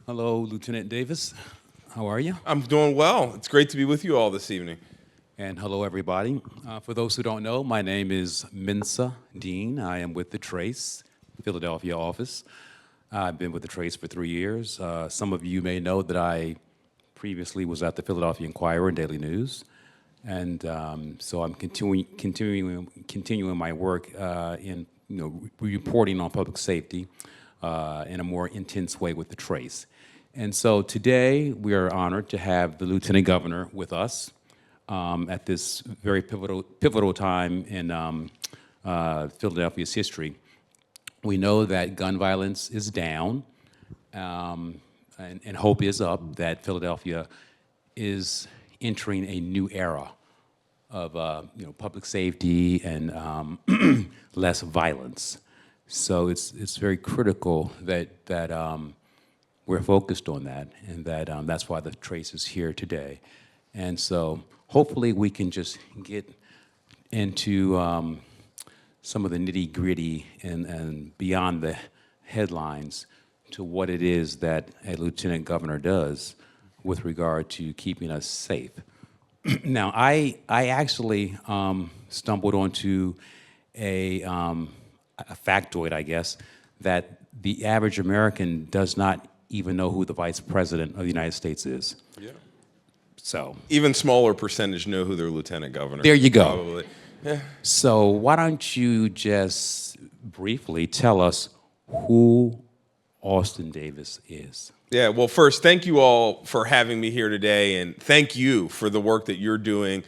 Hello, Lieutenant Davis. How are you? I'm doing well. It's great to be with you all this evening. And hello, everybody. For those who don't know, my name is Mensa Dean. I am with the Trace, Philadelphia office. I've been with the Trace for 3 years. Some of you may know that I previously was at the Philadelphia Inquirer and Daily News. And so I'm continuing my work in reporting on public safety in a more intense way with the Trace. And so today we are honored to have the Lieutenant Governor with us at this very pivotal time in Philadelphia's history. We know that gun violence is down, and hope is up that Philadelphia is entering a new era of public safety and less violence. So it's very critical that we're focused on that, and that's why the Trace is here today. And so hopefully we can just get into some of the nitty-gritty and beyond the headlines to what it is that a lieutenant governor does with regard to keeping us safe. Now, I actually stumbled onto a factoid, I guess, that the average American does not even know who the Vice President of the United States is. Yeah. So Even smaller percentage know who their lieutenant governor there you is, go. probably. Yeah. So why don't you just briefly tell us who Austin Davis is? Yeah, well, first, thank you all for having me here today, and thank you for the work that you're doing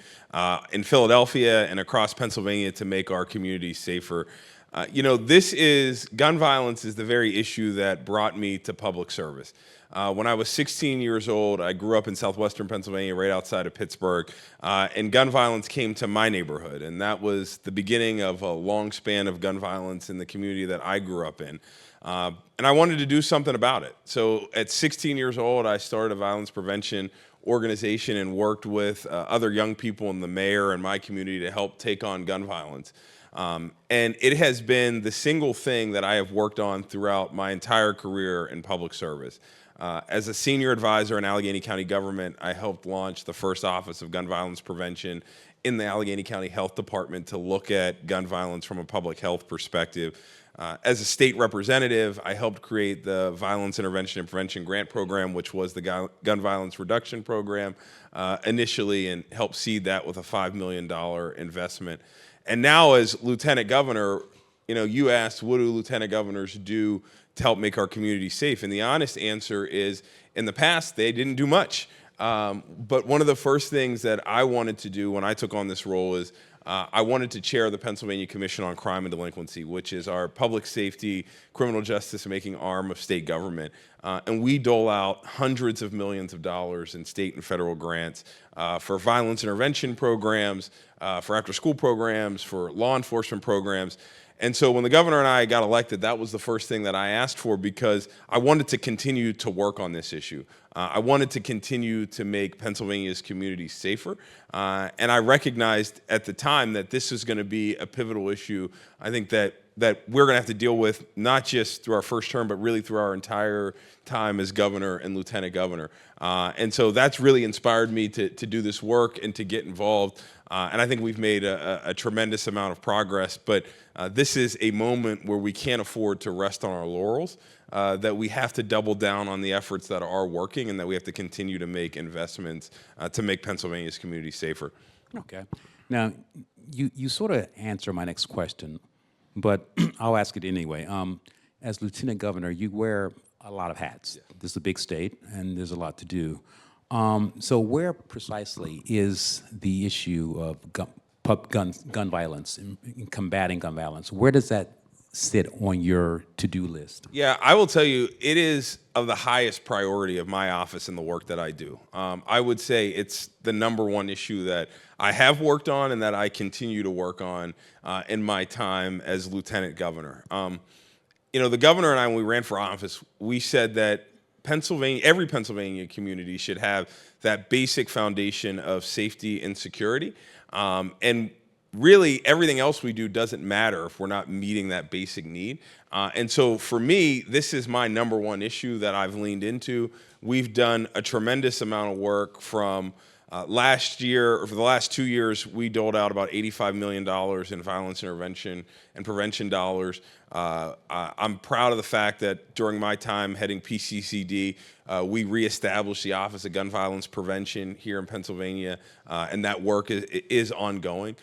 in Philadelphia and across Pennsylvania to make our communities safer. Gun violence is the very issue that brought me to public service. When I was 16 years old, I grew up in southwestern Pennsylvania, right outside of Pittsburgh, and gun violence came to my neighborhood, and that was the beginning of a long span of gun violence in the community that I grew up in. And I wanted to do something about it. So at 16 years old, I started a violence prevention organization and worked with other young people in the mayor and my community to help take on gun violence. And it has been the single thing that I have worked on throughout my entire career in public service. As a senior advisor in Allegheny County government, I helped launch the first Office of Gun Violence Prevention in the Allegheny County Health Department to look at gun violence from a public health perspective. As a state representative, I helped create the Violence Intervention and Prevention Grant Program, which was the Gun Violence Reduction Program initially, and helped seed that with a $5 million investment. And now as Lieutenant Governor, you asked, what do Lieutenant Governors do to help make our community safe? And the honest answer is, in the past, they didn't do much. But one of the first things that I wanted to do when I took on this role is I wanted to chair the Pennsylvania Commission on Crime and Delinquency, which is our public safety, criminal justice making arm of state government. And we dole out hundreds of millions of dollars in state and federal grants for violence intervention programs, for after-school programs, for law enforcement programs. And so when the governor and I got elected, that was the first thing that I asked for, because I wanted to continue to work on this issue. I wanted to continue to make Pennsylvania's communities safer. And I recognized at the time that this is going to be a pivotal issue. I think that we're going to have to deal with, not just through our first term, but really through our entire time as governor and lieutenant governor. And so that's really inspired me to do this work and to get involved. And I think we've made a tremendous amount of progress. But this is a moment where we can't afford to rest on our laurels, that we have to double down on the efforts that are working, and that we have to continue to make investments to make Pennsylvania's community safer. Okay. Now, you sort of answer my next question, but I'll ask it anyway. As Lieutenant Governor, you wear a lot of hats. Yeah. This is a big state, and there's a lot to do. So where precisely is the issue of gun violence and combating gun violence? Where does that sit on your to-do list? Yeah, I will tell you, it is of the highest priority of my office and the work that I do. I would say it's the number one issue that I have worked on and that I continue to work on in my time as lieutenant governor. The governor and I, when we ran for office, we said that every Pennsylvania community should have that basic foundation of safety and security. And really everything else we do doesn't matter if we're not meeting that basic need. And so for me, this is my number one issue that I've leaned into. We've done a tremendous amount of work from last year, or for the last 2 years, we doled out about $85 million in violence intervention and prevention dollars. I'm proud of the fact that during my time heading PCCD, we reestablished the Office of Gun Violence Prevention here in Pennsylvania, and that work is ongoing.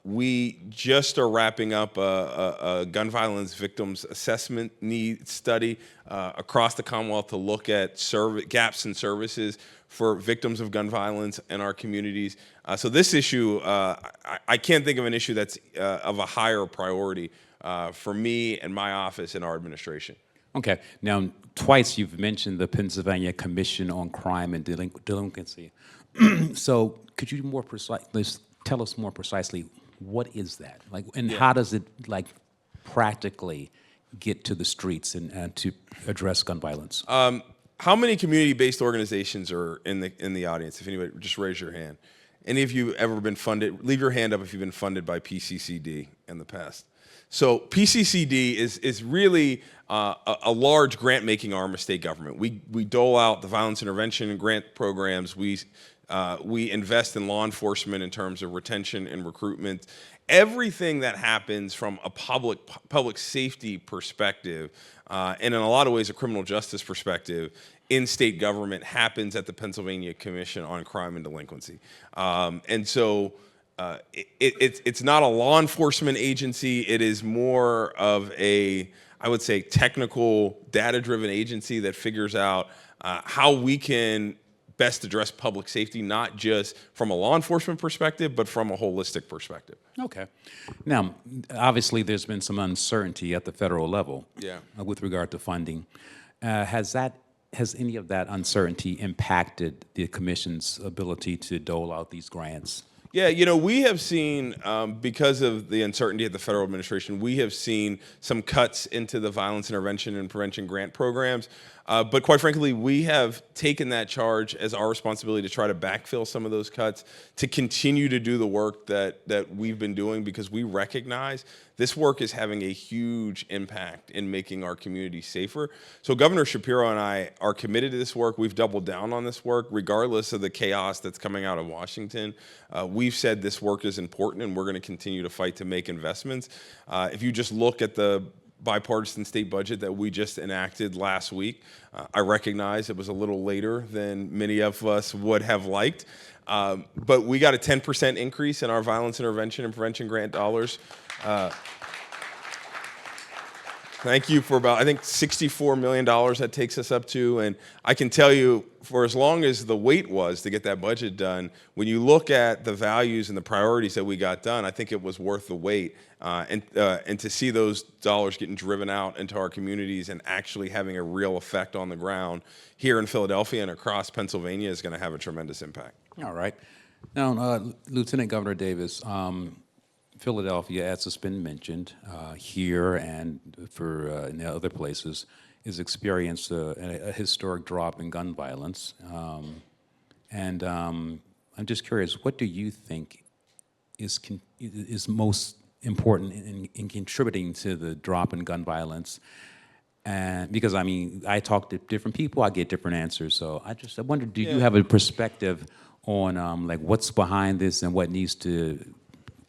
We just are wrapping up a gun violence victims assessment need study across the Commonwealth to look at gaps in services for victims of gun violence in our communities. So this issue, I can't think of an issue that's of a higher priority for me and my office and our administration. Okay. Now, twice you've mentioned the Pennsylvania Commission on Crime and Delinquency. So could you tell us more precisely what is that? Like, and how does it practically get to the streets and to address gun violence? How many community-based organizations are in the audience? If anybody, just raise your hand. Any of you ever been funded? Leave your hand up if you've been funded by PCCD in the past. So PCCD is really a large grant-making arm of state government. We dole out the violence intervention and grant programs. We invest in law enforcement in terms of retention and recruitment. Everything that happens from a public safety perspective, and in a lot of ways a criminal justice perspective, in state government happens at the Pennsylvania Commission on Crime and Delinquency. And so it's not a law enforcement agency. It is more of I would say, technical, data-driven agency that figures out how we can best address public safety, not just from a law enforcement perspective, but from a holistic perspective. Okay. Now, obviously, there's been some uncertainty at the federal level with regard to funding. Has any of that uncertainty impacted the Commission's ability to dole out these grants? Yeah, we have seen, because of the uncertainty at the federal administration, we have seen some cuts into the violence intervention and prevention grant programs. But quite frankly, we have taken that charge as our responsibility to try to backfill some of those cuts, to continue to do the work that we've been doing, because we recognize this work is having a huge impact in making our community safer. So Governor Shapiro and I are committed to this work. We've doubled down on this work, regardless of the chaos that's coming out of Washington. We've said this work is important, and we're going to continue to fight to make investments. If you just look at the bipartisan state budget that we just enacted last week, I recognize it was a little later than many of us would have liked, but we got a 10% increase in our violence intervention and prevention grant dollars. Thank you for about, I think, $64 million that takes us up to. And I can tell you, for as long as the wait was to get that budget done, when you look at the values and the priorities that we got done, I think it was worth the wait. And to see those dollars getting driven out into our communities and actually having a real effect on the ground here in Philadelphia and across Pennsylvania is going to have a tremendous impact. All right. Now, Lieutenant Governor Davis, Philadelphia, as has been mentioned, here and in other places, has experienced a historic drop in gun violence. And I'm just curious, what do you think is most important in contributing to the drop in gun violence? And because, I mean, I talk to different people, I get different answers. So I wonder, do you have a perspective on what's behind this and what needs to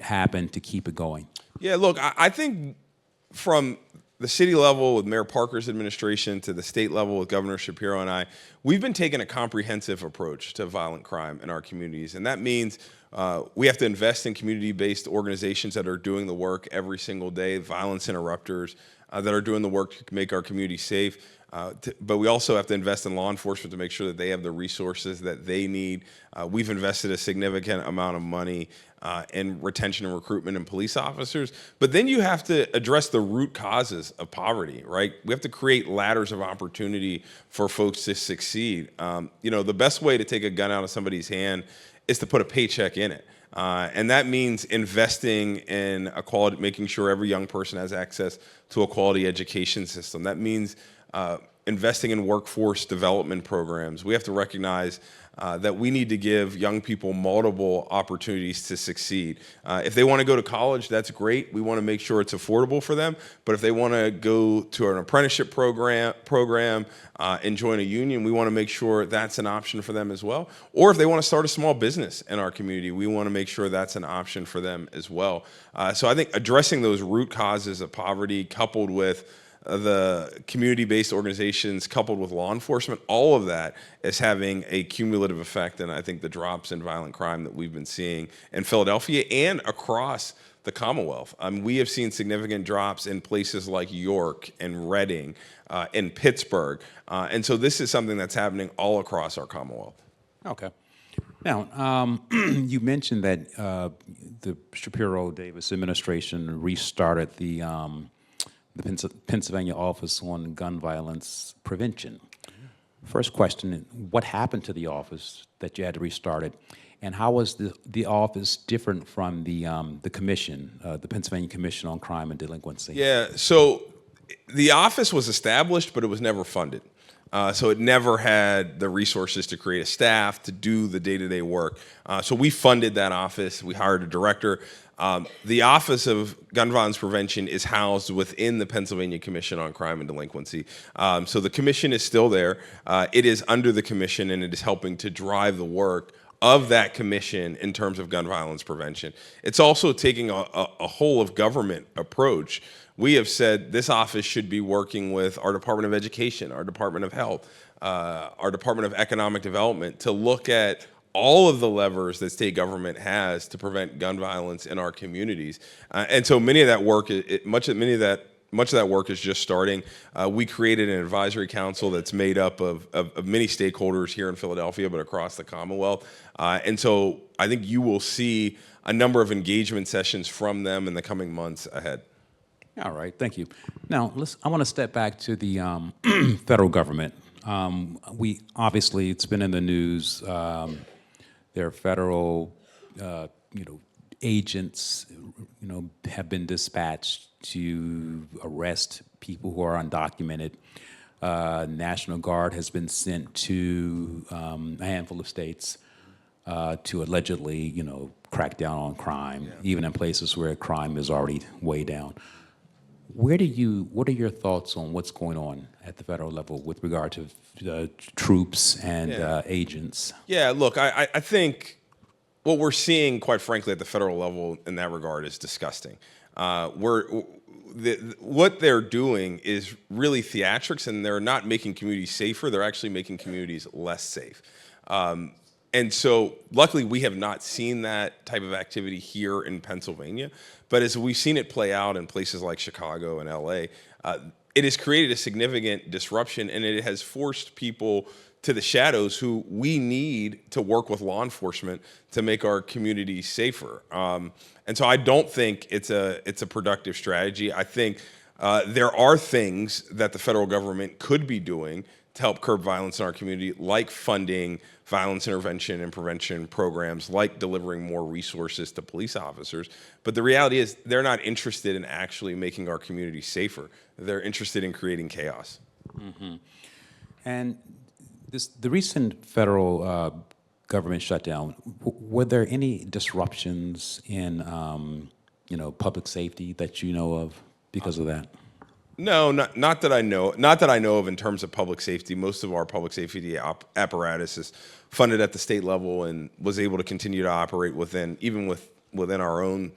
happen to keep it going? Yeah, look, I think from the city level with Mayor Parker's administration to the state level with Governor Shapiro and I, we've been taking a comprehensive approach to violent crime in our communities. And that means we have to invest in community-based organizations that are doing the work every single day, violence interrupters that are doing the work to make our community safe. But we also have to invest in law enforcement to make sure that they have the resources that they need. We've invested a significant amount of money in retention and recruitment in police officers. But then you have to address the root causes of poverty, right? We have to create ladders of opportunity for folks to succeed. The best way to take a gun out of somebody's hand is to put a paycheck in it. And that means investing in making sure every young person has access to a quality education system. That means investing in workforce development programs. We have to recognize that we need to give young people multiple opportunities to succeed. If they want to go to college, that's great. We want to make sure it's affordable for them. But if they want to go to an apprenticeship program and join a union, we want to make sure that's an option for them as well. Or if they want to start a small business in our community, we want to make sure that's an option for them as well. So I think addressing those root causes of poverty, coupled with the community-based organizations, coupled with law enforcement, all of that is having a cumulative effect. And I think the drops in violent crime that we've been seeing in Philadelphia and across the Commonwealth. We have seen significant drops in places like York and Reading and Pittsburgh. And so this is something that's happening all across our Commonwealth. Okay. Now, you mentioned that the Shapiro-Davis administration restarted the Pennsylvania Office on Gun Violence Prevention. First question, what happened to the office that you had to restart it? And how was the office different from the commission, the Pennsylvania Commission on Crime and Delinquency? Yeah, so the office was established, but it was never funded. So it never had the resources to create a staff to do the day-to-day work. So we funded that office. We hired a director. The Office of Gun Violence Prevention is housed within the Pennsylvania Commission on Crime and Delinquency. So the commission is still there. It is under the commission, and it is helping to drive the work of that commission in terms of gun violence prevention. It's also taking a whole of government approach. We have said this office should be working with our Department of Education, our Department of Health, our Department of Economic Development to look at all of the levers that state government has to prevent gun violence in our communities. And so many of that work, much of that work is just starting. We created an advisory council that's made up of many stakeholders here in Philadelphia, but across the Commonwealth. And so I think you will see a number of engagement sessions from them in the coming months ahead. All right, thank you. Now, I want to step back to the federal government. Obviously, it's been in the news. There are federal, agents, have been dispatched to arrest people who are undocumented. National Guard has been sent to a handful of states to allegedly, crack down on crime, even in places where crime is already way down. What are your thoughts on what's going on at the federal level with regard to troops and agents? Yeah, look, I think what we're seeing, quite frankly, at the federal level in that regard is disgusting. What they're doing is really theatrics, and they're not making communities safer. They're actually making communities less safe. And so luckily, we have not seen that type of activity here in Pennsylvania. But as we've seen it play out in places like Chicago and LA, it has created a significant disruption, and it has forced people to the shadows who we need to work with law enforcement to make our communities safer. And so I don't think it's a productive strategy. I think there are things that the federal government could be doing to help curb violence in our community, like funding violence intervention and prevention programs, like delivering more resources to police officers. But the reality is they're not interested in actually making our community safer. They're interested in creating chaos. Mm-hmm. And the recent federal government shutdown, were there any disruptions in public safety that you know of because of that? No, not that I know. Not that I know of in terms of public safety. Most of our public safety apparatus is funded at the state level and was able to continue to operate within our own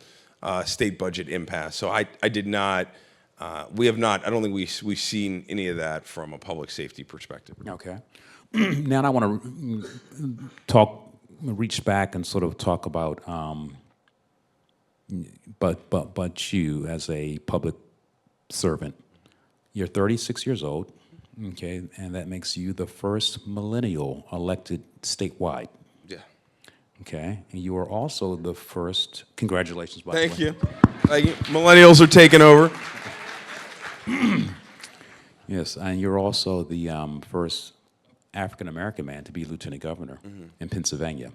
state budget impasse. So I did not. We have not. I don't think we've seen any of that from a public safety perspective. Okay. Now I want to reach back and sort of talk about, but you as a public servant. You're 36 years old, okay, and that makes you the first millennial elected statewide. Yeah. Okay, and you are also the first. Congratulations, by the way. Thank you. Thank you. Millennials are taking over. Yes, and you're also the first African American man to be lieutenant governor in Pennsylvania.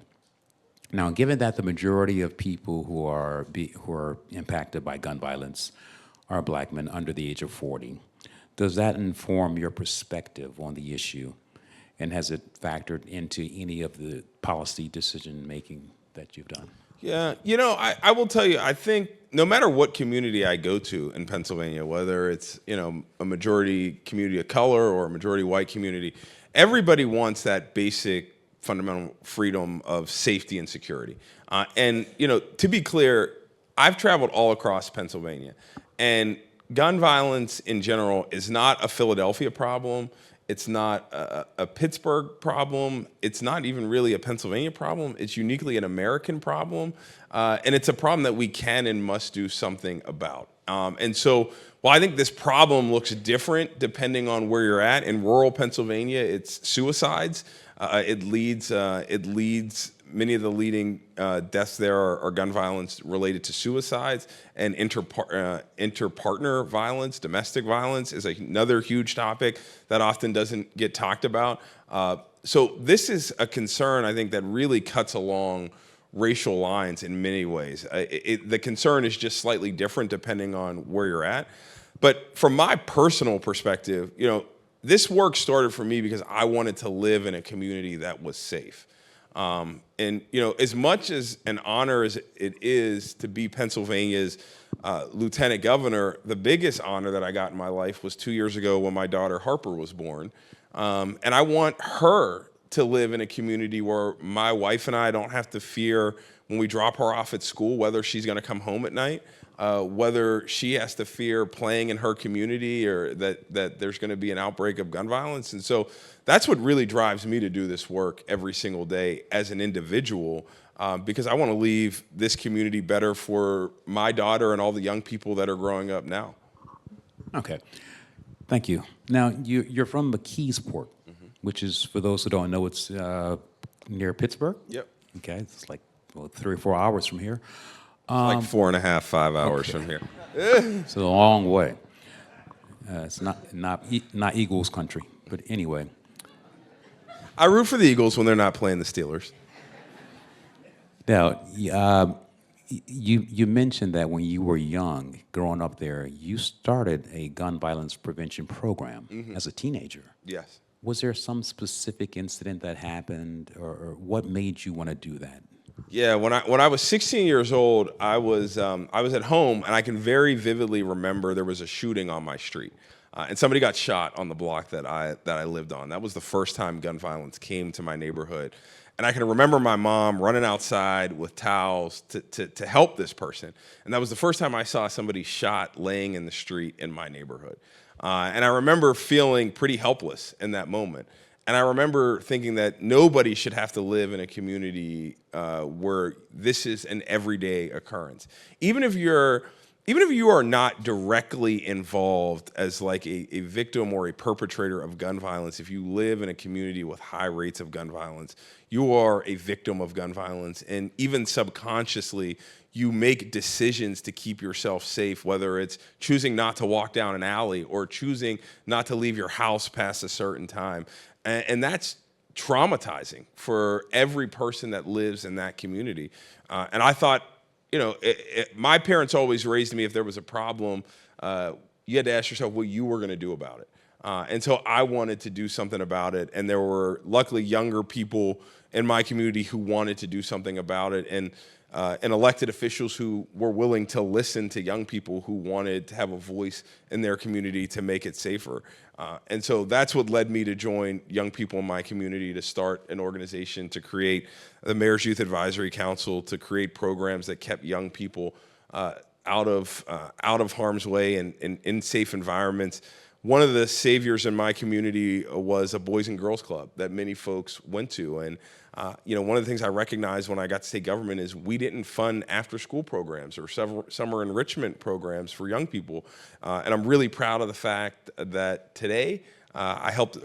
Now, given that the majority of people who are impacted by gun violence are black men under the age of 40, does that inform your perspective on the issue? And has it factored into any of the policy decision-making that you've done? Yeah, I will tell you, I think no matter what community I go to in Pennsylvania, whether it's, a majority community of color or a majority white community, everybody wants that basic fundamental freedom of safety and security. And, to be clear, I've traveled all across Pennsylvania, and gun violence in general is not a Philadelphia problem. It's not a Pittsburgh problem. It's not even really a Pennsylvania problem. It's uniquely an American problem. And it's a problem that we can and must do something about. And so while I think this problem looks different depending on where you're at, in rural Pennsylvania, it's suicides. It leads many of the leading deaths there are gun violence related to suicides, and interpartner violence. Domestic violence is another huge topic that often doesn't get talked about. So this is a concern, I think, that really cuts along racial lines in many ways. The concern is just slightly different depending on where you're at. But from my personal perspective, this work started for me because I wanted to live in a community that was safe. And, as much as an honor as it is to be Pennsylvania's lieutenant governor, the biggest honor that I got in my life was 2 years ago when my daughter Harper was born. And I want her to live in a community where my wife and I don't have to fear when we drop her off at school whether she's going to come home at night, whether she has to fear playing in her community, or that there's going to be an outbreak of gun violence. And so that's what really drives me to do this work every single day as an individual, because I want to leave this community better for my daughter and all the young people that are growing up now. Okay, thank you. Now, you're from McKeesport, which is, for those who don't know, it's near Pittsburgh? Yep. Okay, it's like 3 or 4 hours from here. Like 4.5, 5 hours from here. It's a long way. It's not Eagles country, but anyway. I root for the Eagles when they're not playing the Steelers. Now, you mentioned that when you were young, growing up there, you started a gun violence prevention program as a teenager. Yes. Was there some specific incident that happened, or what made you want to do that? Yeah, when I was 16 years old, I was at home, and I can very vividly remember there was a shooting on my street, and somebody got shot on the block that I lived on. That was the first time gun violence came to my neighborhood, and I can remember my mom running outside with towels to help this person, and that was the first time I saw somebody shot laying in the street in my neighborhood, and I remember feeling pretty helpless in that moment. And I remember thinking that nobody should have to live in a community where this is an everyday occurrence. Even if you are not directly involved as like a victim or a perpetrator of gun violence, if you live in a community with high rates of gun violence, you are a victim of gun violence. And even subconsciously, you make decisions to keep yourself safe, whether it's choosing not to walk down an alley or choosing not to leave your house past a certain time. And that's traumatizing for every person that lives in that community. And I thought, my parents always raised me, if there was a problem, you had to ask yourself what you were going to do about it. And so I wanted to do something about it. And there were luckily younger people in my community who wanted to do something about it, and elected officials who were willing to listen to young people who wanted to have a voice in their community to make it safer. And so that's what led me to join young people in my community, to start an organization, to create the Mayor's Youth Advisory Council, to create programs that kept young people out of harm's way and in safe environments. One of the saviors in my community was a Boys and Girls Club that many folks went to. And one of the things I recognized when I got to state government is we didn't fund after-school programs or summer enrichment programs for young people. And I'm really proud of the fact that today I helped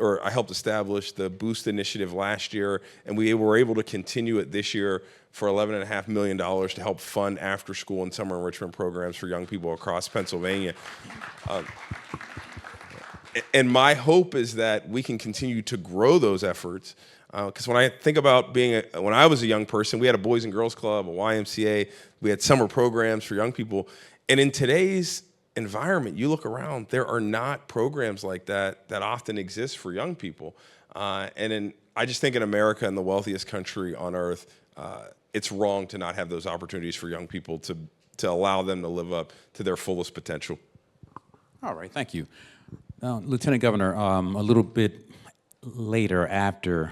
establish the Boost initiative last year, and we were able to continue it this year for $11.5 million to help fund after-school and summer enrichment programs for young people across Pennsylvania. And my hope is that we can continue to grow those efforts. Because when I think about when I was a young person, we had a Boys and Girls Club, a YMCA, we had summer programs for young people. And in today's environment, you look around, there are not programs like that that often exist for young people. I just think in America, in the wealthiest country on earth, it's wrong to not have those opportunities for young people to allow them to live up to their fullest potential. All right, thank you. Lieutenant Governor, a little bit later after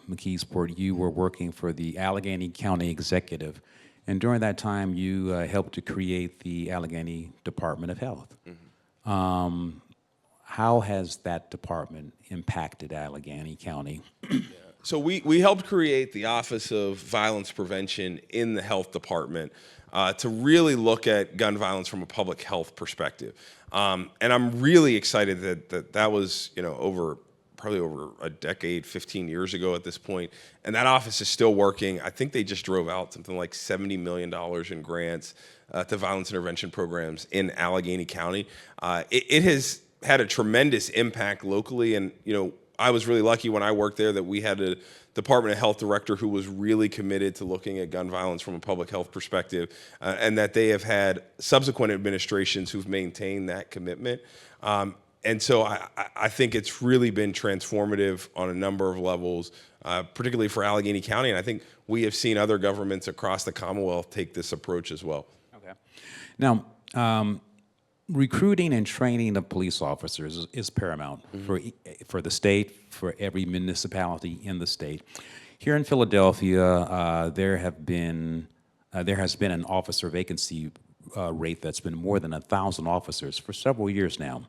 McKeesport, you were working for the Allegheny County Executive, and during that time, you helped to create the Allegheny Department of Health. How has that department impacted Allegheny County? So we helped create the Office of Violence Prevention in the Health Department to really look at gun violence from a public health perspective. And I'm really excited that was, probably over a decade, 15 years ago at this point, and that office is still working. I think they just drove out something like $70 million in grants to violence intervention programs in Allegheny County. It has had a tremendous impact locally, and I was really lucky when I worked there that we had a Department of Health director who was really committed to looking at gun violence from a public health perspective, and that they have had subsequent administrations who've maintained that commitment. And so I think it's really been transformative on a number of levels, particularly for Allegheny County, and I think we have seen other governments across the Commonwealth take this approach as well. Okay. Now, recruiting and training of police officers is paramount for the state, for every municipality in the state. Here in Philadelphia, there has been an officer vacancy rate that's been more than 1,000 officers for several years now.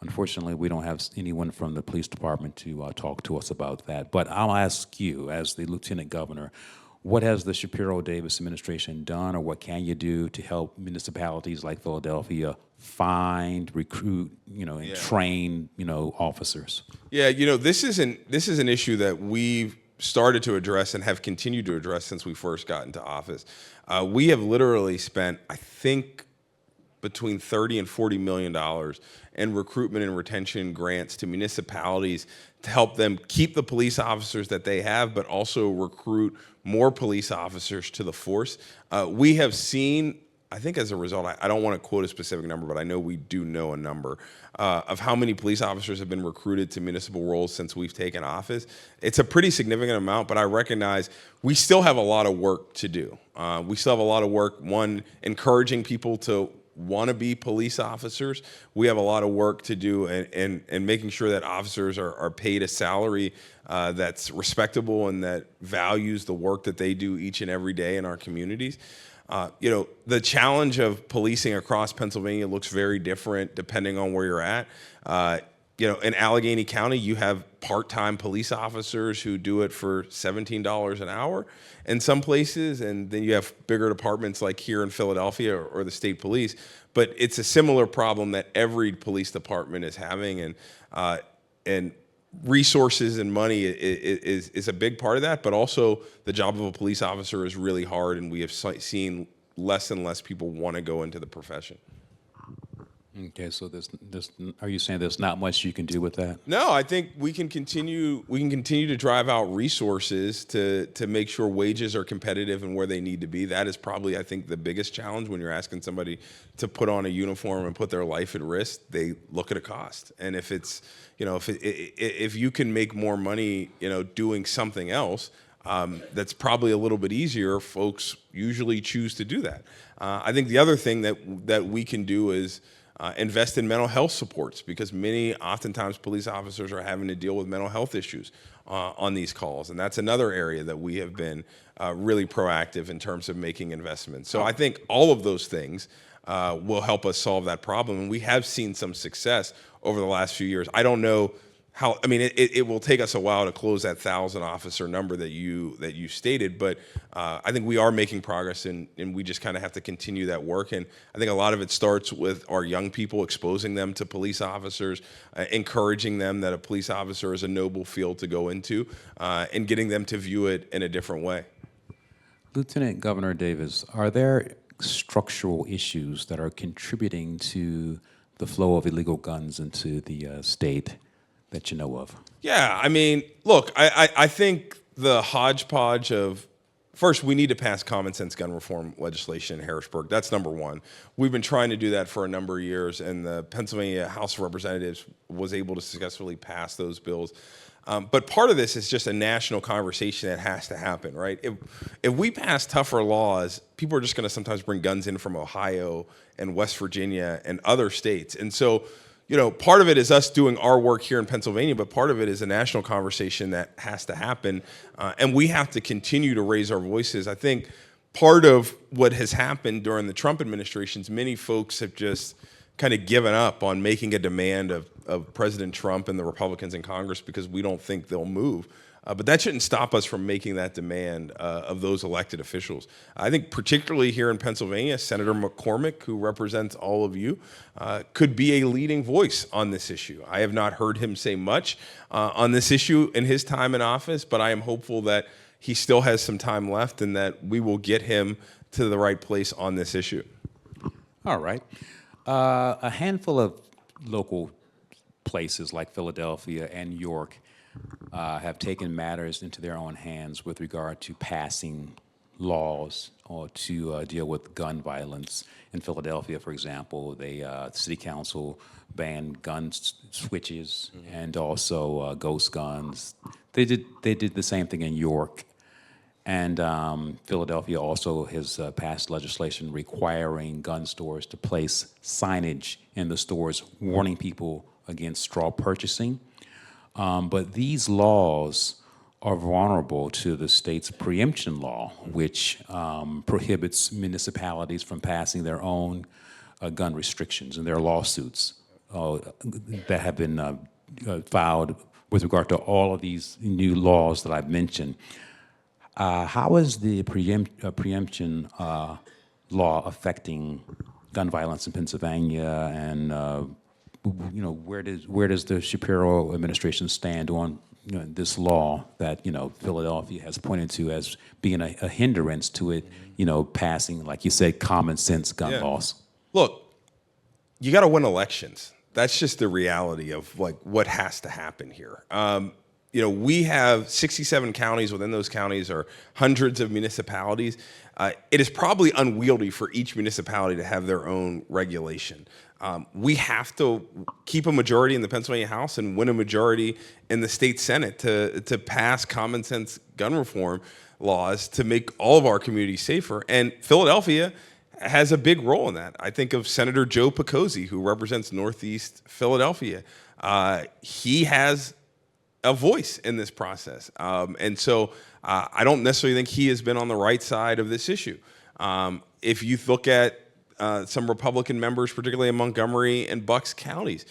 Unfortunately, we don't have anyone from the police department to talk to us about that. But I'll ask you, as the Lieutenant Governor, what has the Shapiro-Davis administration done, or what can you do to help municipalities like Philadelphia find, recruit, and train, officers? Yeah, this is an issue that we've started to address and have continued to address since we first got into office. We have literally spent, I think, between $30 and $40 million in recruitment and retention grants to municipalities to help them keep the police officers that they have, but also recruit more police officers to the force. We have seen, I think as a result, I don't want to quote a specific number, but I know we do know a number of how many police officers have been recruited to municipal roles since we've taken office. It's a pretty significant amount, but I recognize we still have a lot of work to do. We still have a lot of work, one, encouraging people to want to be police officers. We have a lot of work to do and making sure that officers are paid a salary that's respectable and that values the work that they do each and every day in our communities. The challenge of policing across Pennsylvania looks very different depending on where you're at. In Allegheny County, you have part-time police officers who do it for $17 an hour in some places, and then you have bigger departments like here in Philadelphia or the state police. But it's a similar problem that every police department is having, and resources and money is a big part of that. But also, the job of a police officer is really hard, and we have seen less and less people want to go into the profession. Okay, so are you saying there's not much you can do with that? No, I think we can continue to drive out resources to make sure wages are competitive and where they need to be. That is probably, I think, the biggest challenge when you're asking somebody to put on a uniform and put their life at risk. They look at a cost, and if it's, if you can make more money, doing something else, that's probably a little bit easier. Folks usually choose to do that. I think the other thing that we can do is invest in mental health supports, because oftentimes police officers are having to deal with mental health issues on these calls. And that's another area that we have been really proactive in terms of making investments. So I think all of those things will help us solve that problem. And we have seen some success over the last few years. I don't know how, it will take us a while to close that 1,000 officer number that you stated, but I think we are making progress, and we just kind of have to continue that work. And I think a lot of it starts with our young people, exposing them to police officers, encouraging them that a police officer is a noble field to go into, and getting them to view it in a different way. Lieutenant Governor Davis, are there structural issues that are contributing to the flow of illegal guns into the state that you know of? Yeah, look, I think the hodgepodge of First, we need to pass common sense gun reform legislation in Harrisburg. That's number one. We've been trying to do that for a number of years, and the Pennsylvania House of Representatives was able to successfully pass those bills. But part of this is just a national conversation that has to happen, right? If we pass tougher laws, people are just going to sometimes bring guns in from Ohio and West Virginia and other states. And so, part of it is us doing our work here in Pennsylvania, but part of it is a national conversation that has to happen. And we have to continue to raise our voices. I think part of what has happened during the Trump administrations, many folks have just kind of given up on making a demand of President Trump and the Republicans in Congress because we don't think they'll move. But that shouldn't stop us from making that demand of those elected officials. I think particularly here in Pennsylvania, Senator McCormick, who represents all of you, could be a leading voice on this issue. I have not heard him say much on this issue in his time in office, but I am hopeful that he still has some time left and that we will get him to the right place on this issue. All right. A handful of local places like Philadelphia and York have taken matters into their own hands with regard to passing laws or to deal with gun violence. In Philadelphia, for example, the city council banned gun switches and also ghost guns. They did the same thing in York. And Philadelphia also has passed legislation requiring gun stores to place signage in the stores warning people against straw purchasing. But these laws are vulnerable to the state's preemption law, which prohibits municipalities from passing their own gun restrictions, and there are lawsuits that have been filed with regard to all of these new laws that I've mentioned. How is the preemption law affecting gun violence in Pennsylvania, and where does the Shapiro administration stand on this law that Philadelphia has pointed to as being a hindrance to it, passing, like you said, common sense gun laws? Look, you got to win elections. That's just the reality of what has to happen here. We have 67 counties. Within those counties are hundreds of municipalities. It is probably unwieldy for each municipality to have their own regulation. We have to keep a majority in the Pennsylvania House and win a majority in the state Senate to pass common sense gun reform laws to make all of our communities safer. And Philadelphia has a big role in that. I think of Senator Joe Picozzi, who represents Northeast Philadelphia. He has a voice in this process. And so I don't necessarily think he has been on the right side of this issue. If you look at some Republican members, particularly in Montgomery and Bucks counties,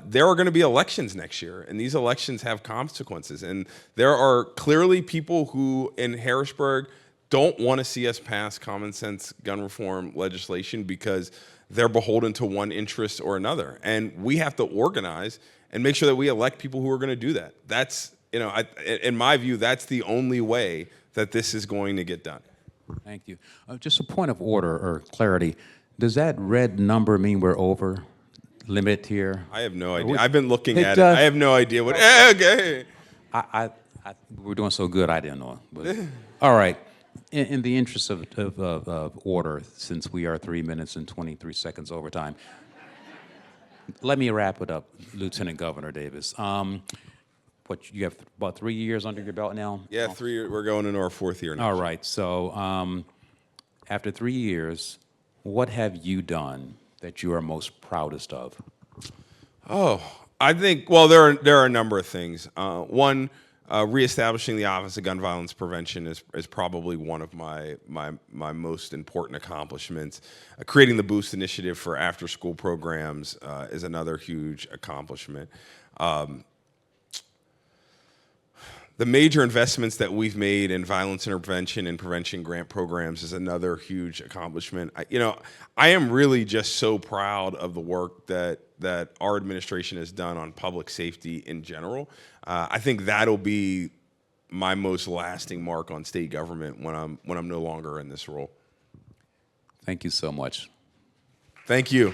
there are going to be elections next year, and these elections have consequences. And there are clearly people who in Harrisburg don't want to see us pass common sense gun reform legislation because they're beholden to one interest or another. And we have to organize and make sure that we elect people who are going to do that. That's, in my view, that's the only way that this is going to get done. Thank you. Just a point of order or clarity. Does that red number mean we're over limit here? I have no idea. I've been looking at it. I have no idea what. Okay. We're doing so good, I didn't know. But, all right. In the interest of order, since we are 3 minutes and 23 seconds over time, let me wrap it up, Lieutenant Governor Davis. You have about 3 years under your belt now? Yeah, 3 years. We're going into our fourth year now. All right. So after 3 years, what have you done that you are most proudest of? Oh, I think, well, there are a number of things. One, reestablishing the Office of Gun Violence Prevention is probably one of my most important accomplishments. Creating the Boost Initiative for after-school programs is another huge accomplishment. The major investments that we've made in violence intervention and prevention grant programs is another huge accomplishment. I am really just so proud of the work that our administration has done on public safety in general. I think that'll be my most lasting mark on state government when I'm no longer in this role. Thank you so much. Thank you.